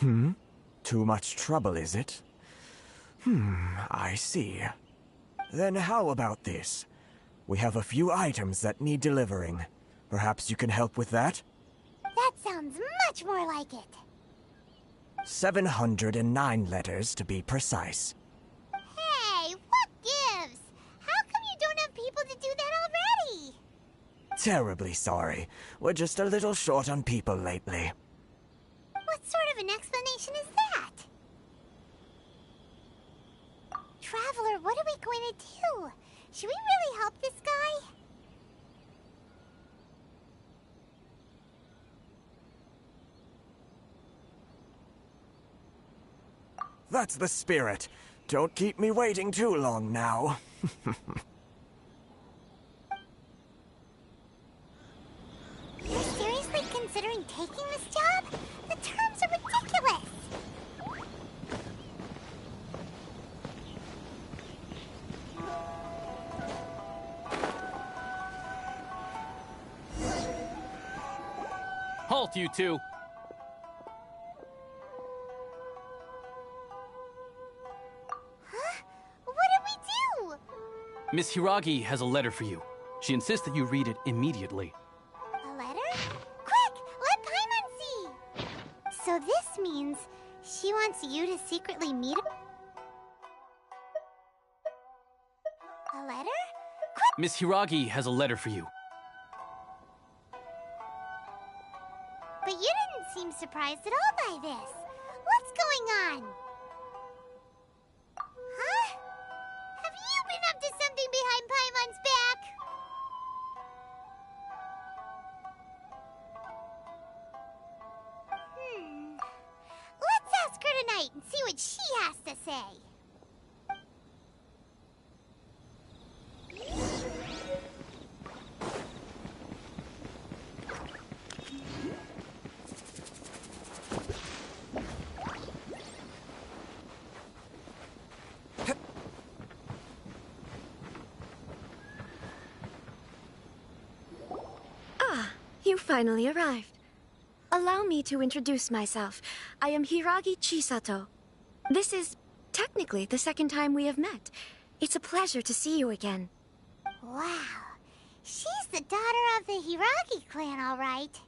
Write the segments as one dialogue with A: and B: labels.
A: Too much trouble, is it? I see. Then how about this? We have a few items that need delivering. Perhaps you can help with that?
B: That sounds much more like it.
A: 709 letters to be precise.
B: Hey, what gives? How come you don't have people to do that already?
A: Terribly sorry. We're just a little short on people lately.
B: What sort of an explanation is that? Traveler, what are we going to do? Should we really help this guy?
A: That's the spirit. Don't keep me waiting too long now.
B: You're seriously considering taking this job? The terms are ridiculous!
C: Halt, you two!
B: Huh? What did we do?
C: Miss Hiragi has a letter for you. She insists that you read it immediately.
B: A letter? Quick! Let Paimon see! So this means she wants you to secretly meet her? A letter? Quick!
C: Miss Hiragi has a letter for you.
B: But you didn't seem surprised at all by this. What's going on? Huh? Have you been up to something behind Paimon's back? Let's ask her tonight and see what she has to say.
D: You finally arrived. Allow me to introduce myself. I am Hiragi Chisato. This is technically the second time we have met. It's a pleasure to see you again.
B: Wow. She's the daughter of the Hiragi clan, all right.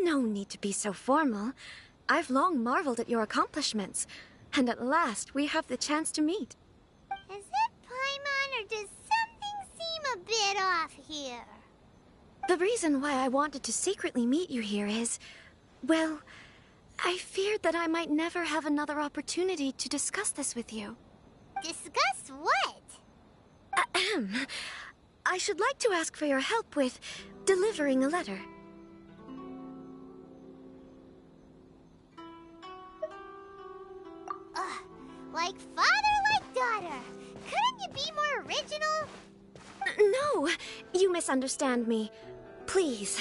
D: No need to be so formal. I've long marveled at your accomplishments. And at last, we have the chance to meet.
B: Is it Paimon, or does something seem a bit off here?
D: The reason why I wanted to secretly meet you here is, well, I feared that I might never have another opportunity to discuss this with you.
B: Discuss what?
D: Ahem. I should like to ask for your help with delivering a letter.
B: Like father, like daughter. Couldn't you be more original?
D: No, you misunderstand me. Please,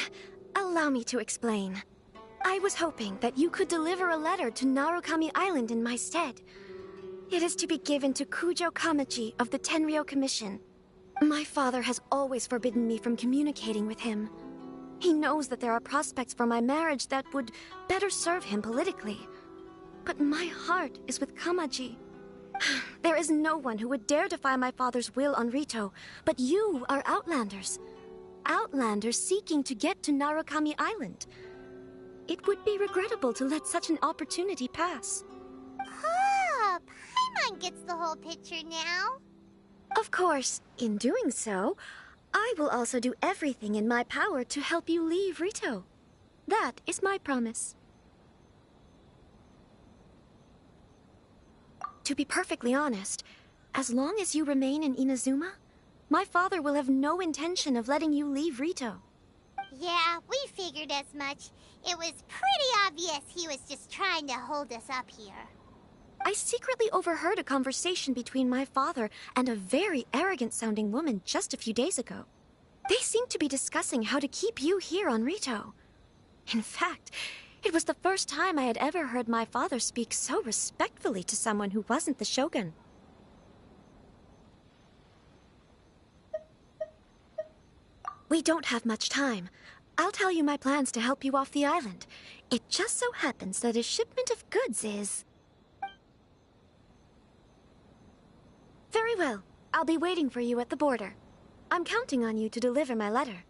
D: allow me to explain. I was hoping that you could deliver a letter to Narukami Island in my stead. It is to be given to Kujo Kamachi of the Tenryou Commission. My father has always forbidden me from communicating with him. He knows that there are prospects for my marriage that would better serve him politically. But my heart is with Kamaji. There is no one who would dare defy my father's will on Rito, but you are Outlanders. Outlanders seeking to get to Narukami Island. It would be regrettable to let such an opportunity pass.
B: Oh, Paimon gets the whole picture now.
D: Of course, in doing so, I will also do everything in my power to help you leave Rito. That is my promise. To be perfectly honest, as long as you remain in Inazuma, my father will have no intention of letting you leave Rito.
B: Yeah, we figured as much. It was pretty obvious he was just trying to hold us up here.
D: I secretly overheard a conversation between my father and a very arrogant-sounding woman just a few days ago. They seemed to be discussing how to keep you here on Rito. In fact, it was the first time I had ever heard my father speak so respectfully to someone who wasn't the Shogun. We don't have much time. I'll tell you my plans to help you off the island. It just so happens that a shipment of goods is... Very well. I'll be waiting for you at the border. I'm counting on you to deliver my letter.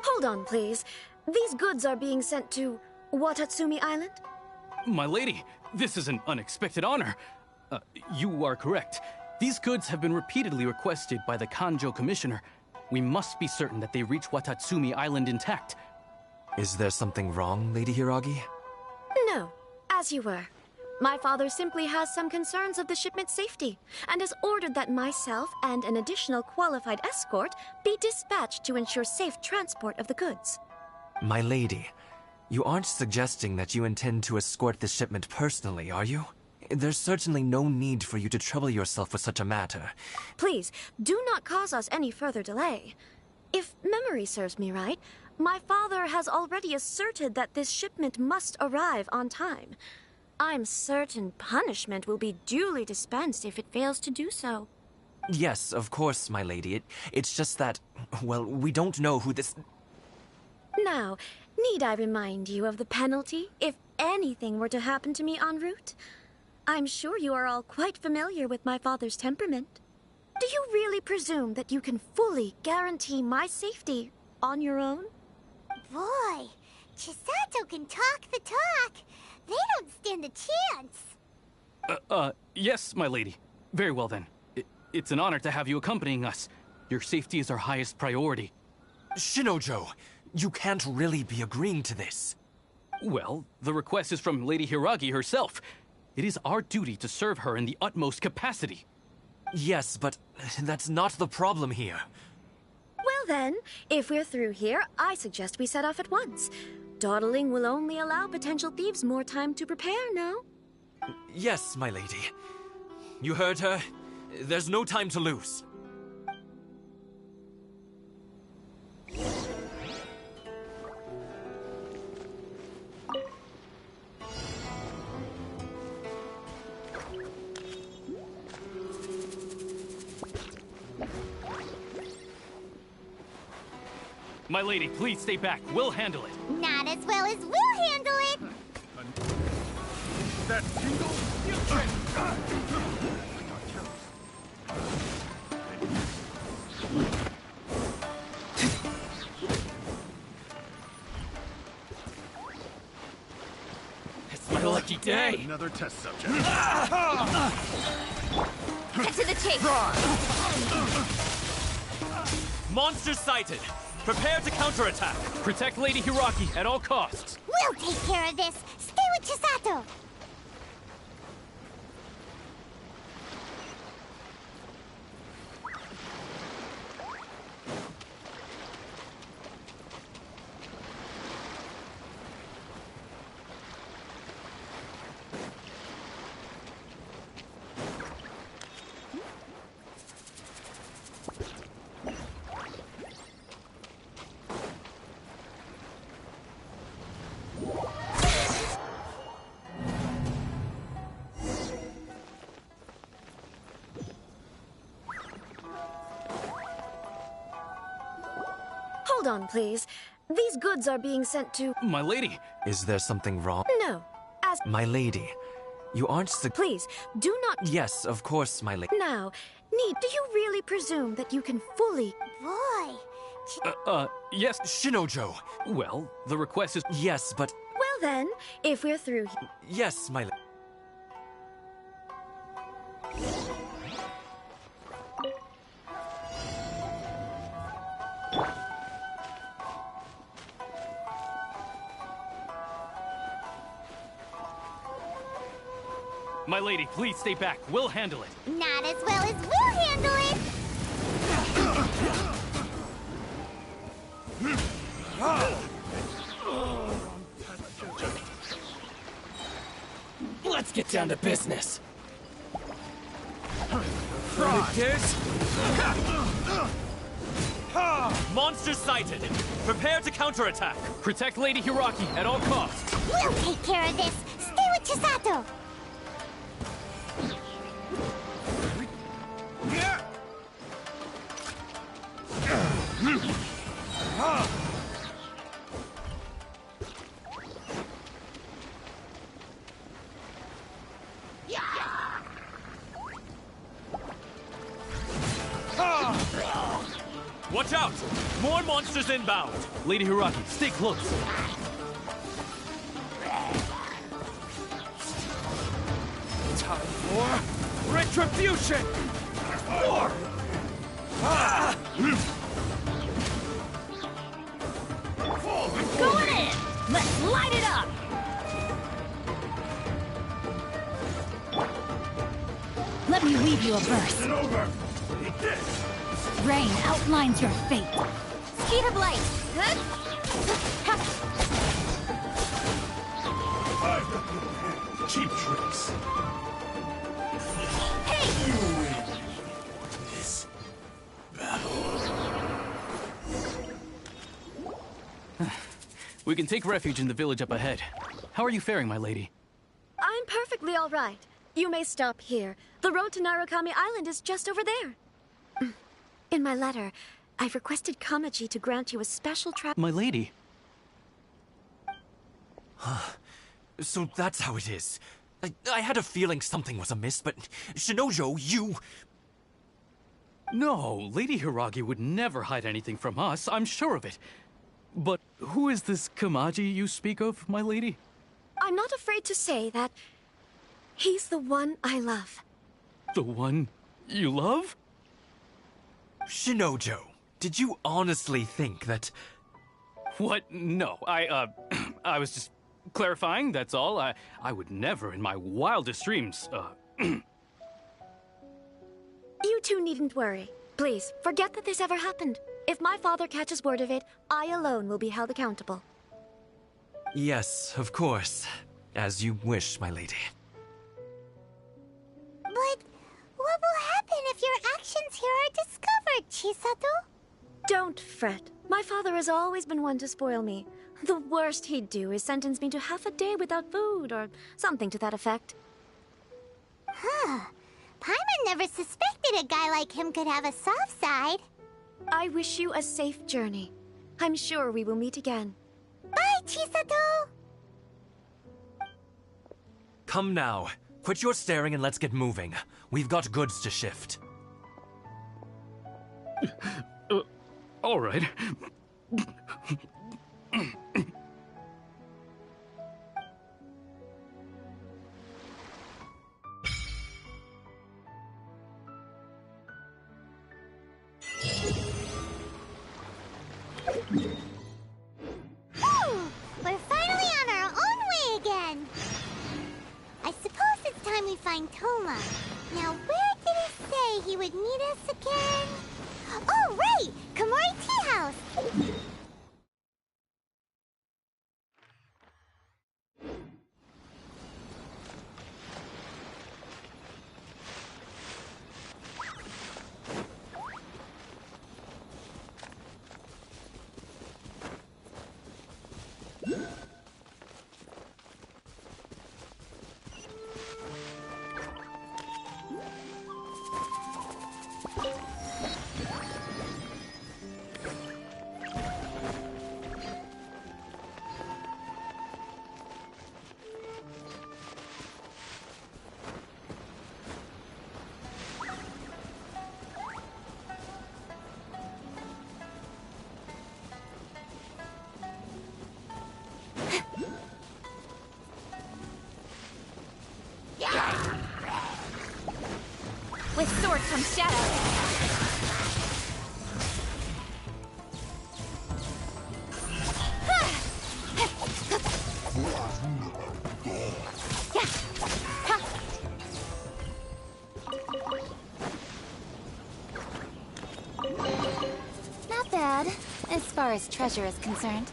D: Hold on, please. These goods are being sent to Watatsumi Island?
C: My lady, this is an unexpected honor. You are correct. These goods have been repeatedly requested by the Kanjo Commissioner. We must be certain that they reach Watatsumi Island intact.
E: Is there something wrong, Lady Hiragi?
D: No, as you were. My father simply has some concerns of the shipment's safety, and has ordered that myself and an additional qualified escort be dispatched to ensure safe transport of the goods.
E: My lady, you aren't suggesting that you intend to escort this shipment personally, are you? There's certainly no need for you to trouble yourself with such a matter.
D: Please, do not cause us any further delay. If memory serves me right, my father has already asserted that this shipment must arrive on time. I'm certain punishment will be duly dispensed if it fails to do so.
E: Yes, of course, my lady. It's just that, well, we don't know who this...
D: Now, need I remind you of the penalty if anything were to happen to me en route? I'm sure you are all quite familiar with my father's temperament. Do you really presume that you can fully guarantee my safety on your own?
B: Boy, Chisato can talk the talk. They don't stand a chance.
C: Yes, my lady. Very well then. It's an honor to have you accompanying us. Your safety is our highest priority.
E: Shinojo, you can't really be agreeing to this.
C: Well, the request is from Lady Hiragi herself. It is our duty to serve her in the utmost capacity.
E: Yes, but that's not the problem here.
D: Well then, if we're through here, I suggest we set off at once. Dawdling will only allow potential thieves more time to prepare, no?
E: Yes, my lady. You heard her. There's no time to lose.
C: My lady, please stay back. We'll handle it.
B: Not as well as we'll handle it.
F: That tingle?
C: It's my lucky day.
F: Another test subject.
B: Cut to the chase.
E: Monster sighted! Prepare to counterattack!
C: Protect Lady Hiragi at all costs.
B: We'll take care of this. Stay with Chisato.
D: Hold on, please. These goods are being sent to...
C: My lady.
E: Is there something wrong?
D: No. As...
E: My lady, you aren't
D: Please, do not...
E: Yes, of course, my lady.
D: Now, do you really presume that you can fully...
B: Boy.
C: Yes.
E: Shinojo!
C: Well, the request is...
E: Yes, but...
D: Well then, if we're through...
E: Yes, my lady.
C: My lady, please stay back. We'll handle it.
B: Not as well as we'll handle it.
G: Let's get down to business.
E: Monster sighted! Prepare to counterattack!
C: Protect Lady Hiraki at all costs.
B: We'll take care of this. Stay with Chisato.
E: Watch out! More monsters inbound!
C: Lady Hiraki, stay close.
G: Time for retribution!
H: Going in! Let's light it up! Let me weave you a verse. Rain outlines your fate. Speed of light. Good?
G: Cheap tricks.
H: Hey!
G: You win this battle.
C: We can take refuge in the village up ahead. How are you faring, my lady?
D: I'm perfectly all right. You may stop here. The road to Narukami Island is just over there. In my letter, I've requested Kamaji to grant you a special
C: My lady.
E: So that's how it is. I had a feeling something was amiss, but Shinojo, you...
C: No, Lady Hiragi would never hide anything from us, I'm sure of it. But who is this Kamaji you speak of, my lady?
D: I'm not afraid to say that he's the one I love.
C: The one you love?
E: Shinojo, did you honestly think that...
C: What? No, I was just clarifying, that's all. I would never in my wildest dreams,
D: You two needn't worry. Please, forget that this ever happened. If my father catches word of it, I alone will be held accountable.
E: Yes, of course. As you wish, my lady.
B: But what will happen if your actions here are discovered, Chisato?
D: Don't fret. My father has always been one to spoil me. The worst he'd do is sentence me to half a day without food, or something to that effect.
B: Huh. Paimon never suspected a guy like him could have a soft side.
D: I wish you a safe journey. I'm sure we will meet again.
B: Bye, Chisato!
E: Come now. Quit your staring and let's get moving. We've got goods to shift.
C: all right.
B: We're finally on our own way again. I suppose it's time we find Toma. Now, where did he say he would meet us again? Oh, right! Komori Tea House!
H: With sword from shadow.
B: Not bad, as far as treasure is concerned.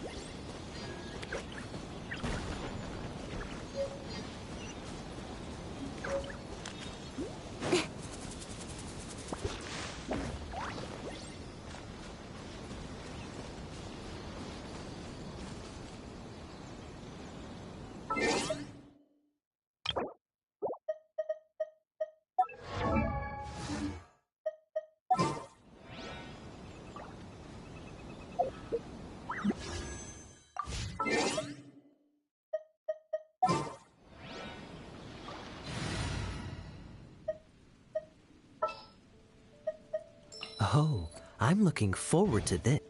I: Oh, I'm looking forward to this.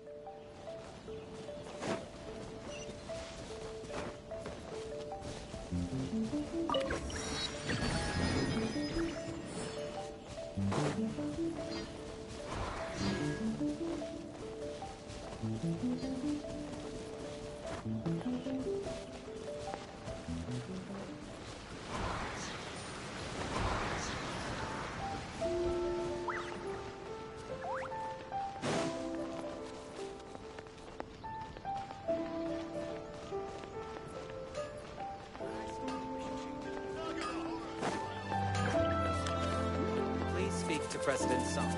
J: Please speak to President Song.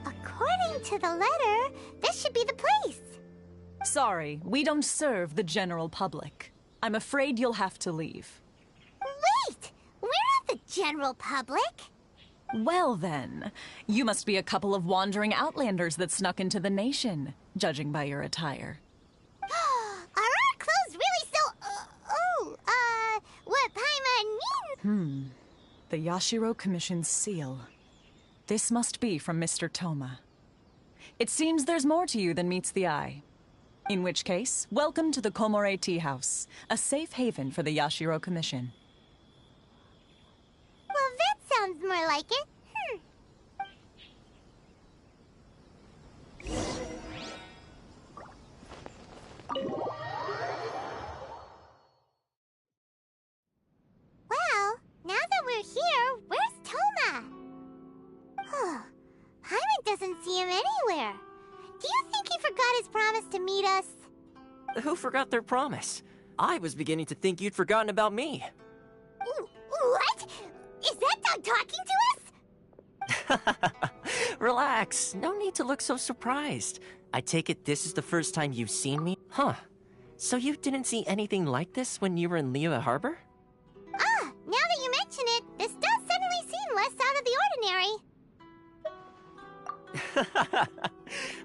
B: According to the letter, this should be the place.
K: Sorry, we don't serve the general public. I'm afraid you'll have to leave.
B: Wait! We're not the general public.
K: Well then, you must be a couple of wandering outlanders that snuck into the nation, judging by your attire.
B: Are our clothes really so... what Paimon mean?
K: The Yashiro Commission's seal. This must be from Mr. Toma. It seems there's more to you than meets the eye. In which case, welcome to the Komore Tea House, a safe haven for the Yashiro Commission.
B: Well, that sounds more like it. Well, now that we're here, where's Toma? Paimon doesn't see him anywhere. Do you think he forgot his promise to meet us?
J: Who forgot their promise? I was beginning to think you'd forgotten about me.
B: What? Is that dog talking to us?
J: Relax. No need to look so surprised. I take it this is the first time you've seen me? Huh. So you didn't see anything like this when you were in Liyue Harbor?
B: Now that you mention it, this does suddenly seem less out of the ordinary.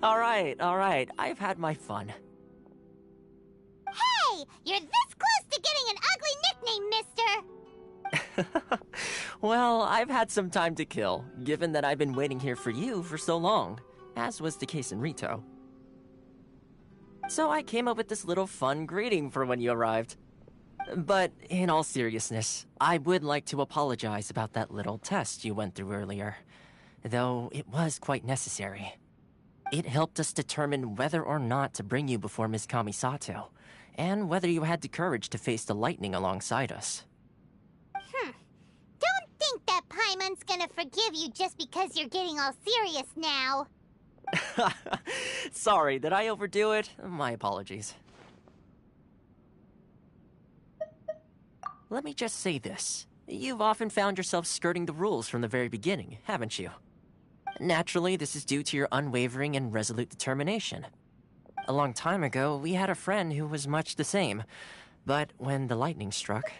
J: All right. I've had my fun.
B: Hey! You're this close to getting an ugly nickname, mister!
J: Well, I've had some time to kill, given that I've been waiting here for you for so long, as was the case in Rito. So I came up with this little fun greeting for when you arrived. But in all seriousness, I would like to apologize about that little test you went through earlier, though it was quite necessary. It helped us determine whether or not to bring you before Ms. Kamisato, and whether you had the courage to face the lightning alongside us.
B: Don't think that Paimon's gonna forgive you just because you're getting all serious now.
J: Sorry, did I overdo it? My apologies. Let me just say this. You've often found yourself skirting the rules from the very beginning, haven't you? Naturally, this is due to your unwavering and resolute determination. A long time ago, we had a friend who was much the same, but when the lightning struck...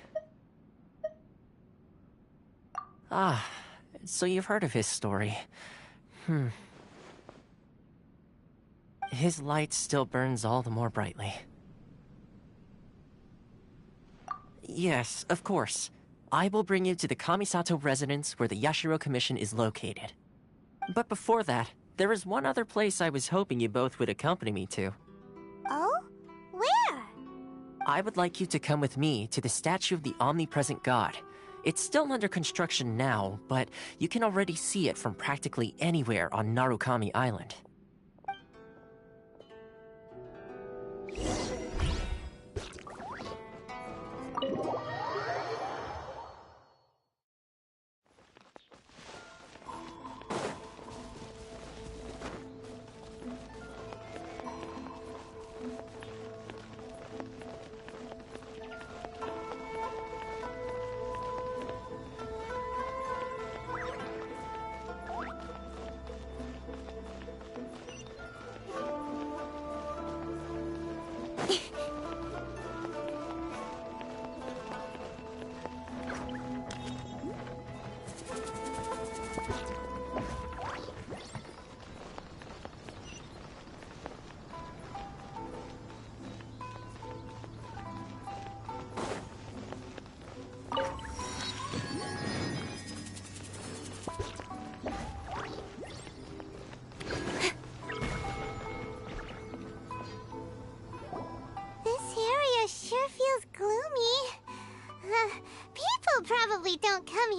J: so you've heard of his story. His light still burns all the more brightly. Yes, of course. I will bring you to the Kamisato residence where the Yashiro Commission is located. But before that, there is one other place I was hoping you both would accompany me to.
B: Oh? Where?
J: I would like you to come with me to the statue of the omnipresent god. It's still under construction now, but you can already see it from practically anywhere on Narukami Island.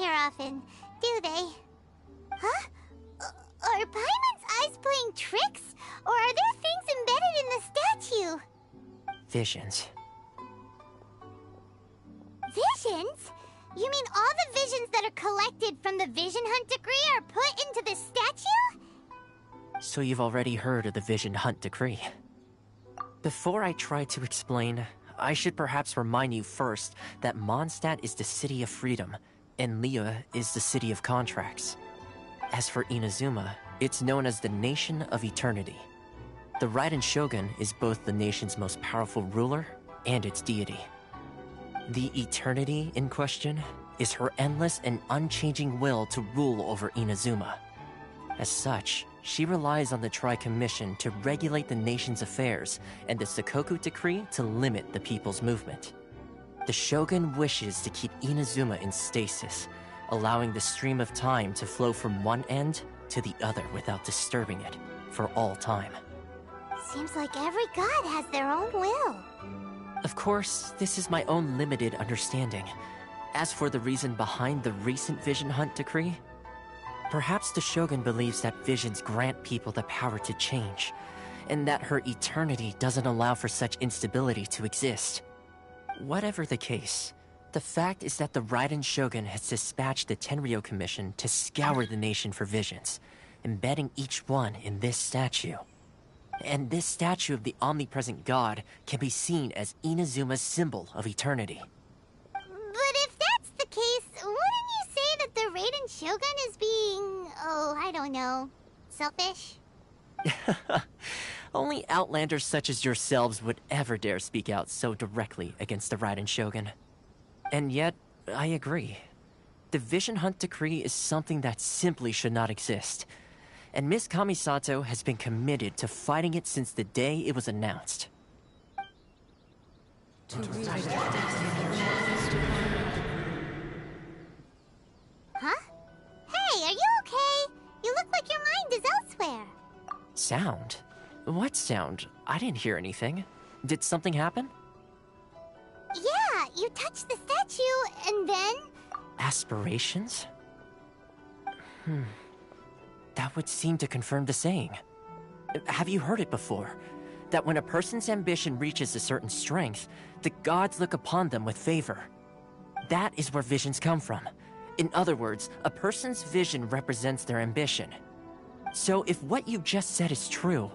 B: here often, do they? Huh? Are Paimon's eyes playing tricks? Or are there things embedded in the statue?
J: Visions.
B: Visions? You mean all the visions that are collected from the Vision Hunt decree are put into the statue?
J: So you've already heard of the Vision Hunt decree. Before I try to explain, I should perhaps remind you first that Mondstadt is the city of freedom, and Liyue is the city of contracts. As for Inazuma, it's known as the Nation of Eternity. The Raiden Shogun is both the nation's most powerful ruler and its deity. The Eternity in question is her endless and unchanging will to rule over Inazuma. As such, she relies on the Tri-Commission to regulate the nation's affairs and the Sakoku Decree to limit the people's movement. The Shogun wishes to keep Inazuma in stasis, allowing the stream of time to flow from one end to the other without disturbing it for all time.
B: Seems like every god has their own will.
J: Of course, this is my own limited understanding. As for the reason behind the recent Vision Hunt decree, perhaps the Shogun believes that visions grant people the power to change, and that her eternity doesn't allow for such instability to exist. Whatever the case, the fact is that the Raiden Shogun has dispatched the Tenryo Commission to scour the nation for visions, embedding each one in this statue. And this statue of the omnipresent god can be seen as Inazuma's symbol of eternity.
B: But if that's the case, wouldn't you say that the Raiden Shogun is being, I don't know, selfish?
J: Only outlanders such as yourselves would ever dare speak out so directly against the Raiden Shogun. And yet, I agree. The Vision Hunt decree is something that simply should not exist. And Miss Kamisato has been committed to fighting it since the day it was announced.
B: Huh? Hey, are you okay? You look like your mind is elsewhere.
J: Sound? What sound? I didn't hear anything. Did something happen?
B: Yeah, you touched the statue, and then...
J: Aspirations? That would seem to confirm the saying. Have you heard it before? That when a person's ambition reaches a certain strength, the gods look upon them with favor. That is where visions come from. In other words, a person's vision represents their ambition. So if what you just said is true,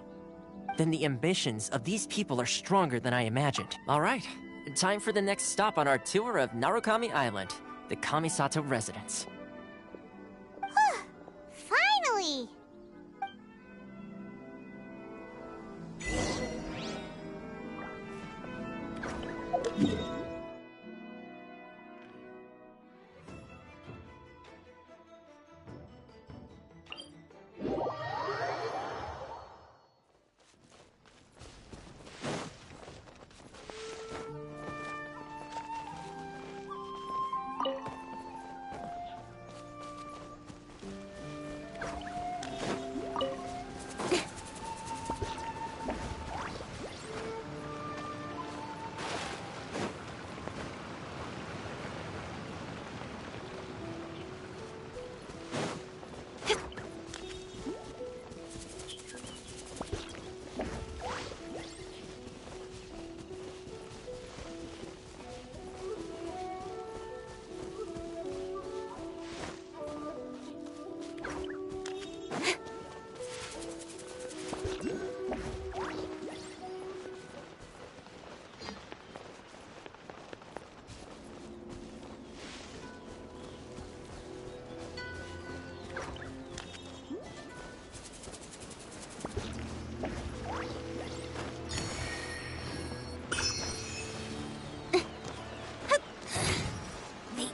J: then the ambitions of these people are stronger than I imagined. All right, time for the next stop on our tour of Narukami Island, the Kamisato residence.
B: Finally!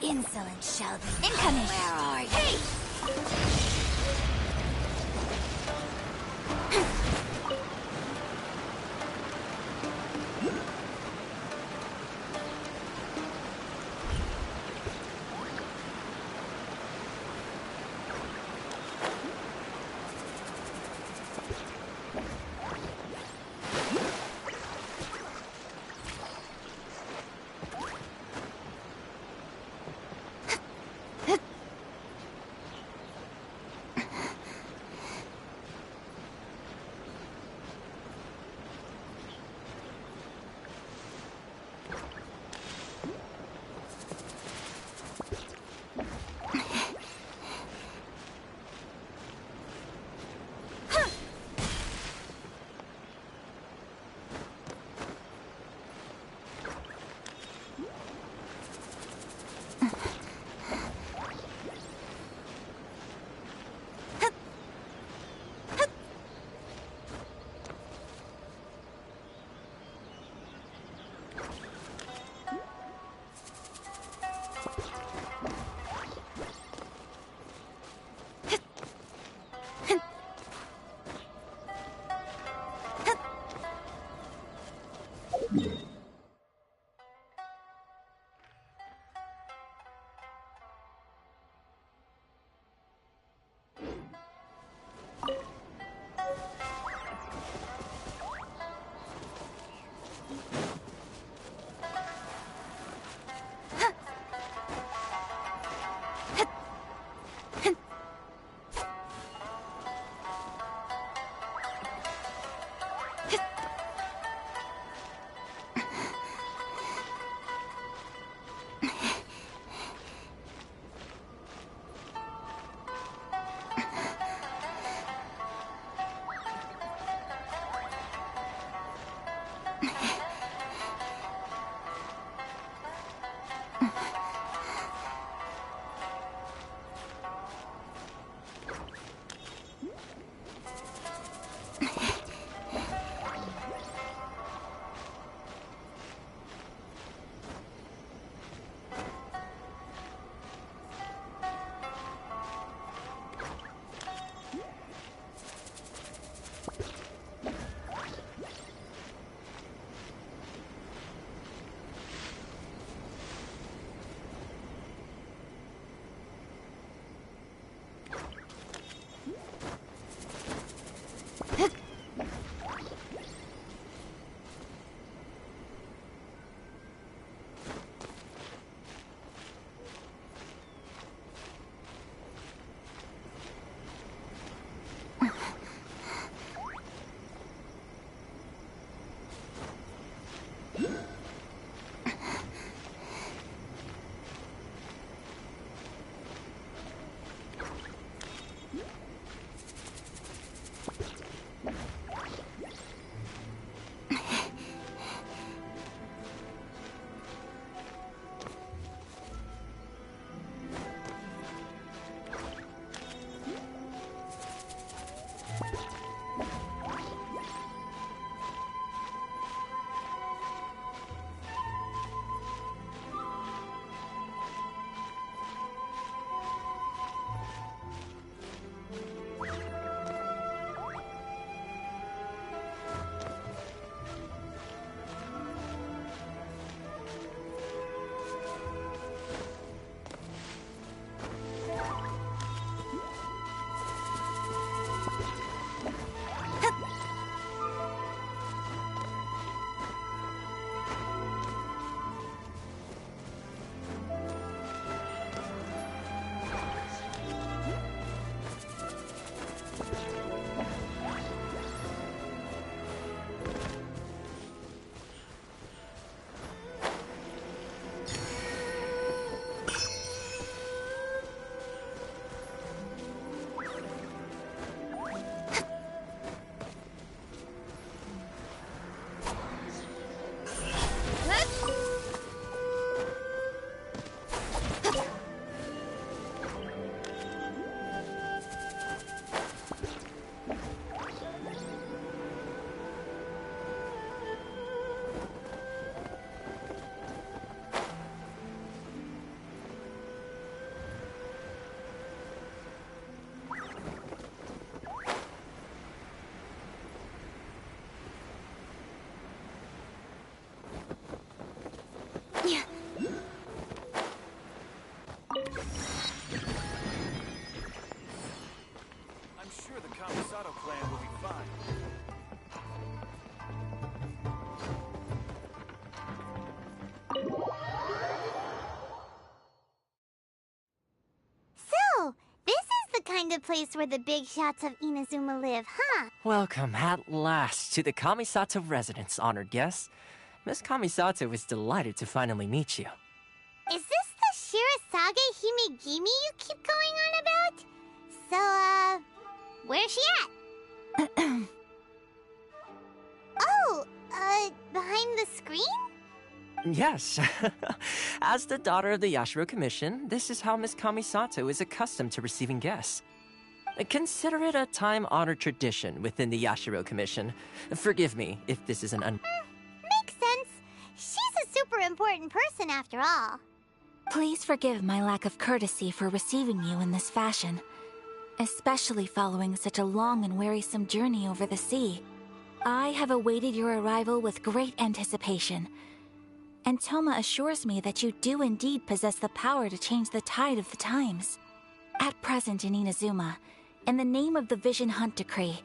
H: Insolent Shelby. Incoming! Where are you? Hey!
B: kind of place where the big shots of Inazuma live, huh?
J: Welcome at last to the Kamisato residence, honored guest. Miss Kamisato is delighted to finally meet you.
B: Is this the Shirasage Himegimi you keep going on about? So, where's she at? Oh, behind the screen?
J: Yes. As the daughter of the Yashiro Commission, this is how Miss Kamisato is accustomed to receiving guests. Consider it a time-honored tradition within the Yashiro Commission. Forgive me if this is an
B: Makes sense. She's a super important person after all.
H: Please forgive my lack of courtesy for receiving you in this fashion, especially following such a long and wearisome journey over the sea. I have awaited your arrival with great anticipation, and Toma assures me that you do indeed possess the power to change the tide of the times. At present in Inazuma, in the name of the Vision Hunt Decree,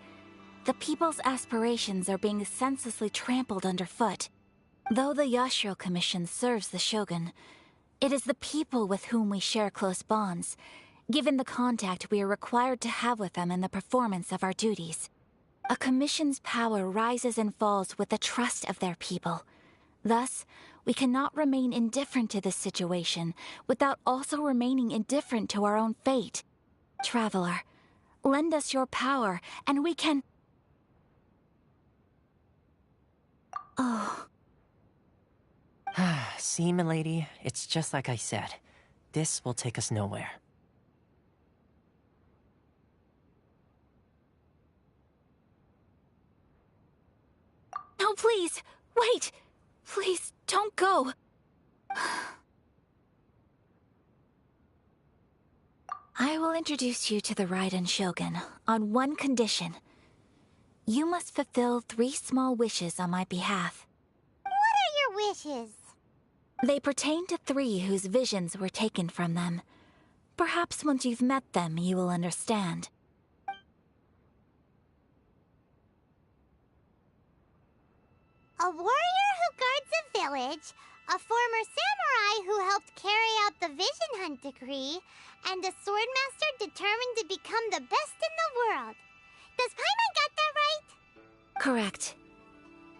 H: the people's aspirations are being senselessly trampled underfoot. Though the Yashiro Commission serves the Shogun, it is the people with whom we share close bonds, given the contact we are required to have with them in the performance of our duties. A commission's power rises and falls with the trust of their people. Thus, we cannot remain indifferent to this situation without also remaining indifferent to our own fate. Traveler, lend us your power, and we can... Oh.
J: See, milady, it's just like I said. This will take us nowhere.
H: No, please! Wait! Please, don't go! I will introduce you to the Raiden Shogun on one condition. You must fulfill 3 small wishes on my behalf.
B: What are your wishes?
H: They pertain to 3 whose visions were taken from them. Perhaps once you've met them, you will understand.
B: A warrior who guards a village, a former samurai who helped carry out the Vision Hunt Decree, and a swordmaster determined to become the best in the world. Does Paimon got that right?
H: Correct.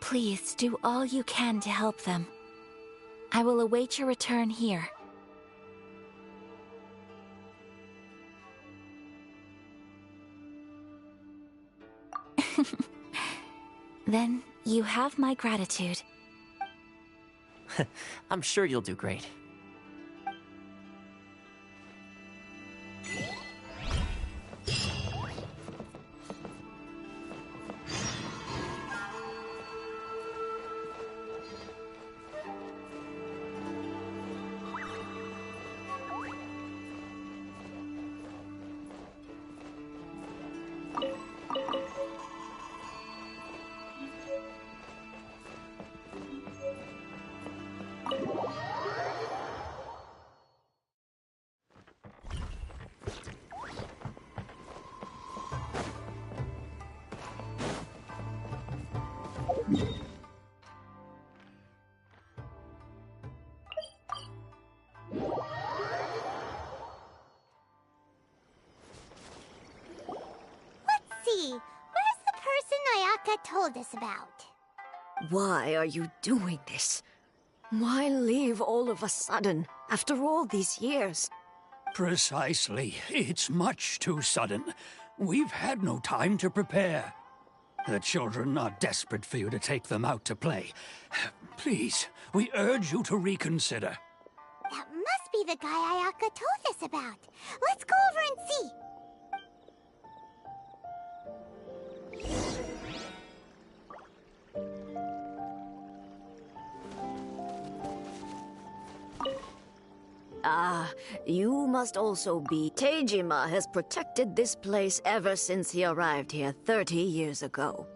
H: Please do all you can to help them. I will await your return here. Then you have my gratitude.
J: I'm sure you'll do great.
B: Where's the person Ayaka told us about?
L: Why are you doing this? Why leave all of a sudden, after all these years?
G: Precisely. It's much too sudden. We've had no time to prepare. The children are desperate for you to take them out to play. Please, we urge you to reconsider.
B: That must be the guy Ayaka told us about. Let's go over and see.
L: Ah, you must also be... Teijima has protected this place ever since he arrived here 30 years ago.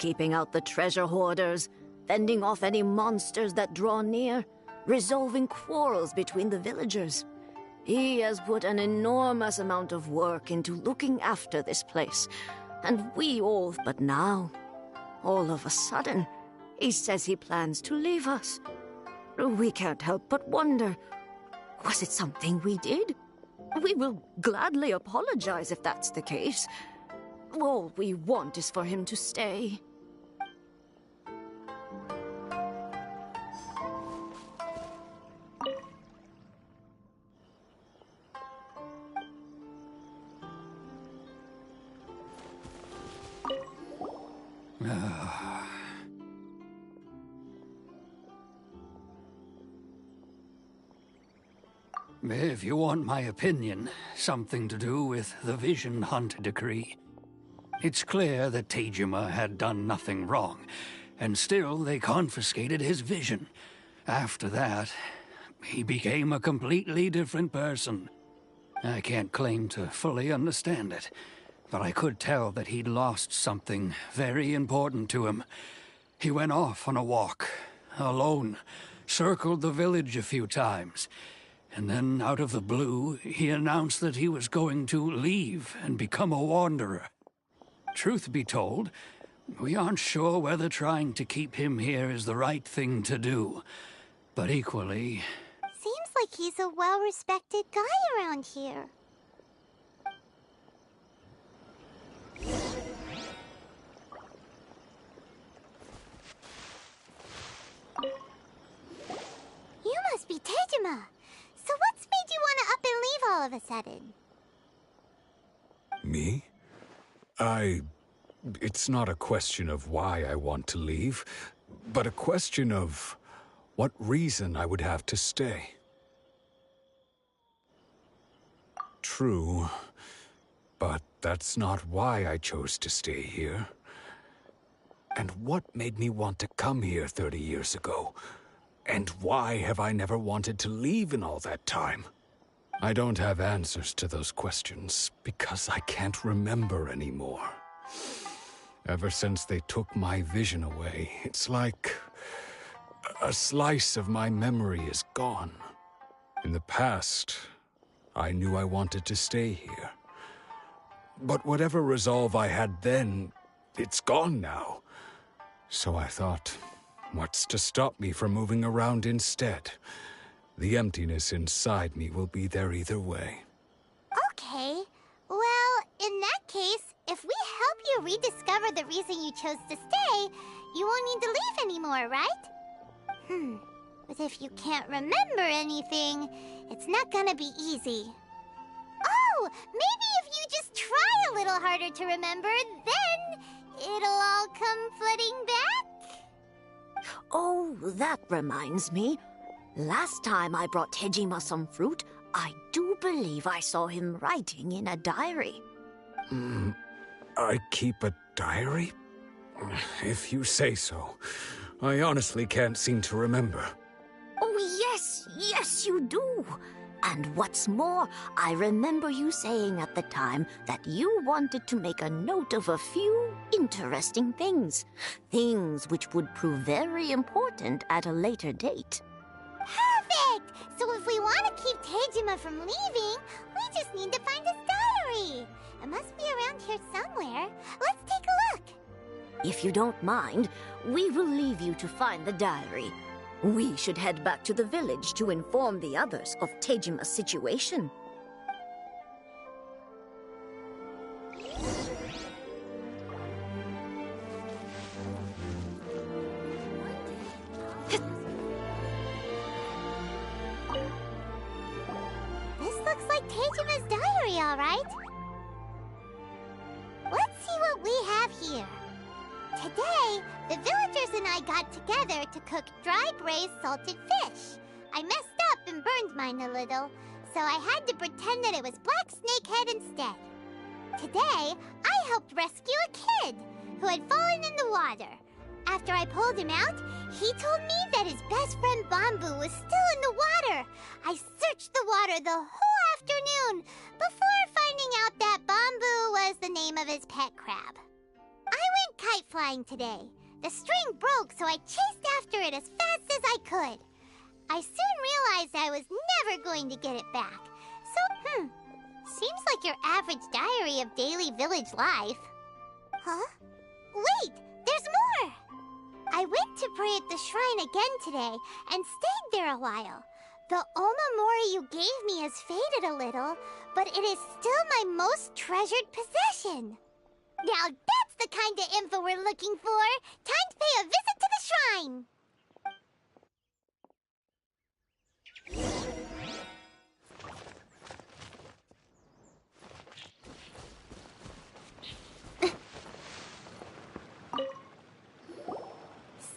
L: Keeping out the treasure hoarders, fending off any monsters that draw near, resolving quarrels between the villagers. He has put an enormous amount of work into looking after this place, and we all... But now, all of a sudden, he says he plans to leave us. We can't help but wonder... Was it something we did? We will gladly apologize if that's the case. All we want is for him to stay.
G: If you want my opinion, something to do with the Vision Hunt decree. It's clear that Tejima had done nothing wrong, and still they confiscated his vision. After that, he became a completely different person. I can't claim to fully understand it, but I could tell that he'd lost something very important to him. He went off on a walk, alone, circled the village a few times, and then, out of the blue, he announced that he was going to leave and become a wanderer. Truth be told, we aren't sure whether trying to keep him here is the right thing to do. But equally...
B: Seems like he's a well-respected guy around here. You must be Tejima. So what's made you want to up and leave all of a sudden?
M: Me? It's not a question of why I want to leave, but a question of what reason I would have to stay. True, but that's not why I chose to stay here. And what made me want to come here 30 years ago? And why have I never wanted to leave in all that time? I don't have answers to those questions because I can't remember anymore. Ever since they took my vision away, it's like a slice of my memory is gone. In the past, I knew I wanted to stay here. But whatever resolve I had then, it's gone now. So I thought, what's to stop me from moving around instead? The emptiness inside me will be there either way.
B: Okay. Well, in that case, if we help you rediscover the reason you chose to stay, you won't need to leave anymore, right? But if you can't remember anything, it's not gonna be easy. Oh, maybe if you just try a little harder to remember, then it'll all come flooding back?
L: Oh, that reminds me. Last time I brought Tejima some fruit, I do believe I saw him writing in a diary.
M: I keep a diary? If you say so. I honestly can't seem to remember.
L: Oh, yes, you do. And what's more, I remember you saying at the time that you wanted to make a note of a few interesting things. Things which would prove very important at a later date.
B: Perfect! So if we want to keep Tejima from leaving, we just need to find his diary. It must be around here somewhere. Let's take a look.
L: If you don't mind, we will leave you to find the diary. We should head back to the village to inform the others of Tejima's situation.
B: This looks like Tejima's diary, all right. Let's see what we have here. Today, the villagers and I got together to cook dry braised salted fish. I messed up and burned mine a little, so I had to pretend that it was black snakehead instead. Today, I helped rescue a kid who had fallen in the water. After I pulled him out, he told me that his best friend Bamboo was still in the water. I searched the water the whole afternoon before finding out that Bamboo was the name of his pet crab. I went kite flying today. The string broke, so I chased after it as fast as I could. I soon realized I was never going to get it back. So, seems like your average diary of daily village life. Huh? Wait, there's more! I went to pray at the shrine again today and stayed there a while. The Omamori you gave me has faded a little, but it is still my most treasured possession. Now that's the kind of info we're looking for. Time to pay a visit to the shrine.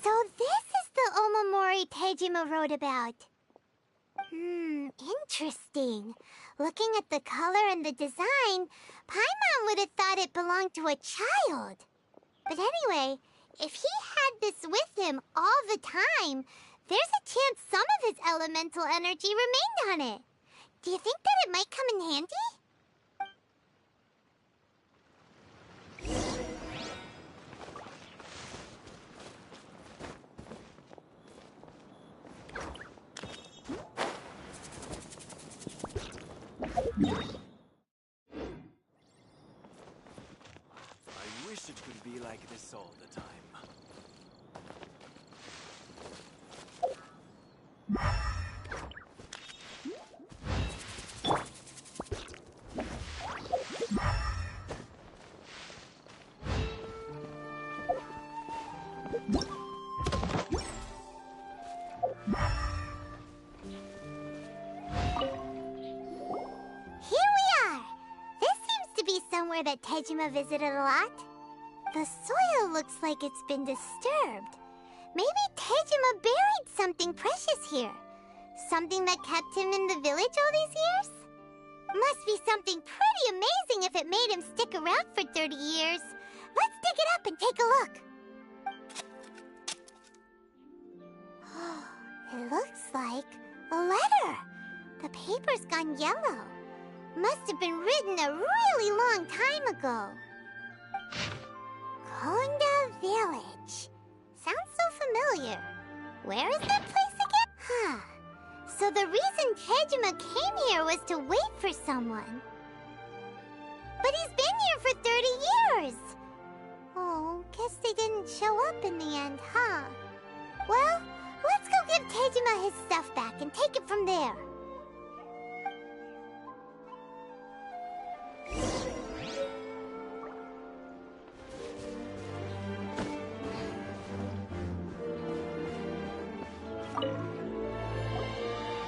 B: So this is the Omamori Tejima wrote about. Interesting. Looking at the color and the design, Paimon would have thought it belonged to a child. But anyway, if he had this with him all the time, there's a chance some of his elemental energy remained on it. Do you think that it might come in handy?
N: I wish it could be like this all the time.
B: Somewhere that Tejima visited a lot. The soil looks like it's been disturbed. Maybe Tejima buried something precious here. Something that kept him in the village all these years? Must be something pretty amazing if it made him stick around for 30 years. Let's dig it up and take a look. It looks like a letter. The paper's gone yellow. Must have been written a really long time ago. Konda Village. Sounds so familiar. Where is that place again? So the reason Tejima came here was to wait for someone. But he's been here for 30 years. Oh, guess they didn't show up in the end, huh? Well, let's go give Tejima his stuff back and take it from there.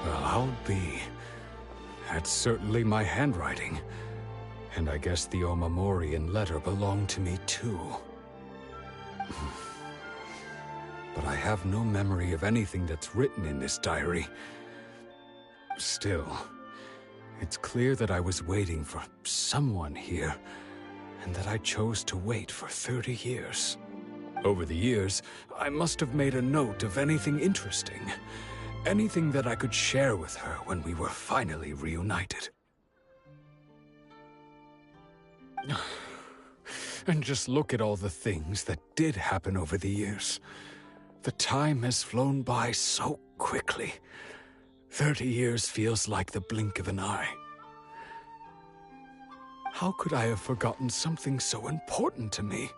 M: Well, I'll be. That's certainly my handwriting. And I guess the Omamorian letter belonged to me too. But I have no memory of anything that's written in this diary. Still, it's clear that I was waiting for someone here, and that I chose to wait for 30 years. Over the years, I must have made a note of anything interesting. Anything that I could share with her when we were finally reunited. And just look at all the things that did happen over the years. The time has flown by so quickly. 30 years feels like the blink of an eye. How could I have forgotten something so important to me?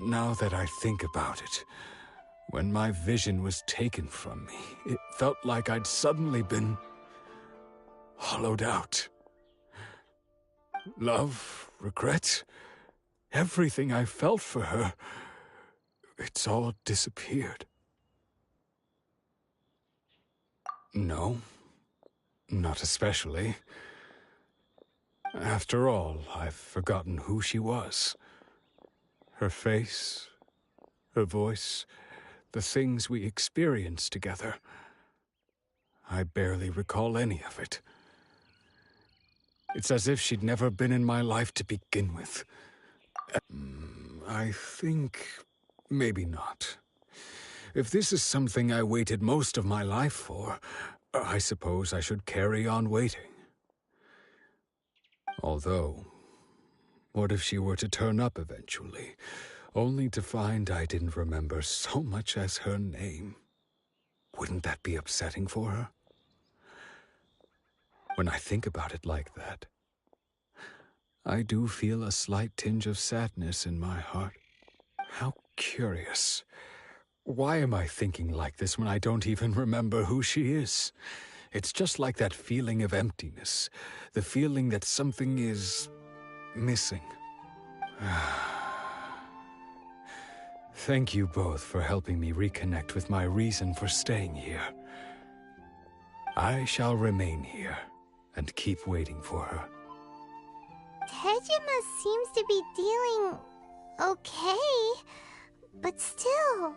M: Now that I think about it, when my vision was taken from me, it felt like I'd suddenly been hollowed out. Love, regret, everything I felt for her, it's all disappeared. No, not especially. After all, I've forgotten who she was. Her face, her voice, the things we experienced together. I barely recall any of it. It's as if she'd never been in my life to begin with. I think maybe not. If this is something I waited most of my life for, I suppose I should carry on waiting. Although, what if she were to turn up eventually, only to find I didn't remember so much as her name? Wouldn't that be upsetting for her? When I think about it like that, I do feel a slight tinge of sadness in my heart. How curious. Why am I thinking like this when I don't even remember who she is? It's just like that feeling of emptiness. The feeling that something is missing. Thank you both for helping me reconnect with my reason for staying here. I shall remain here and keep waiting for her.
B: Tejima seems to be dealing okay, but still,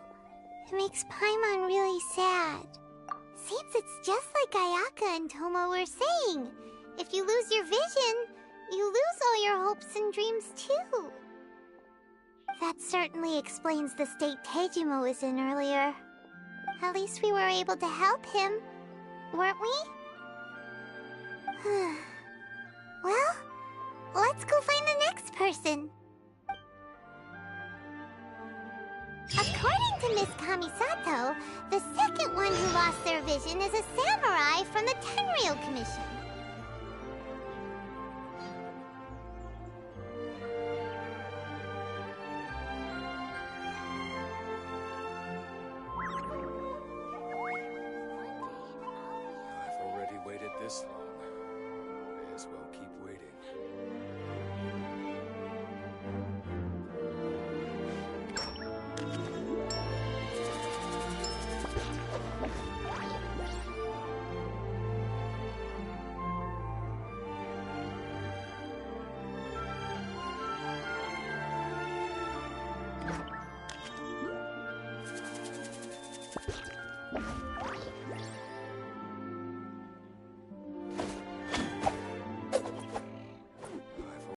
B: it makes Paimon really sad. Seems it's just like Ayaka and Toma were saying. If you lose your vision, you lose all your hopes and dreams too. That certainly explains the state Tejima was in earlier. At least we were able to help him, weren't we? Well, let's go find the next person. According to Miss Kamisato, the second one who lost their vision is a samurai from the Tenryou Commission.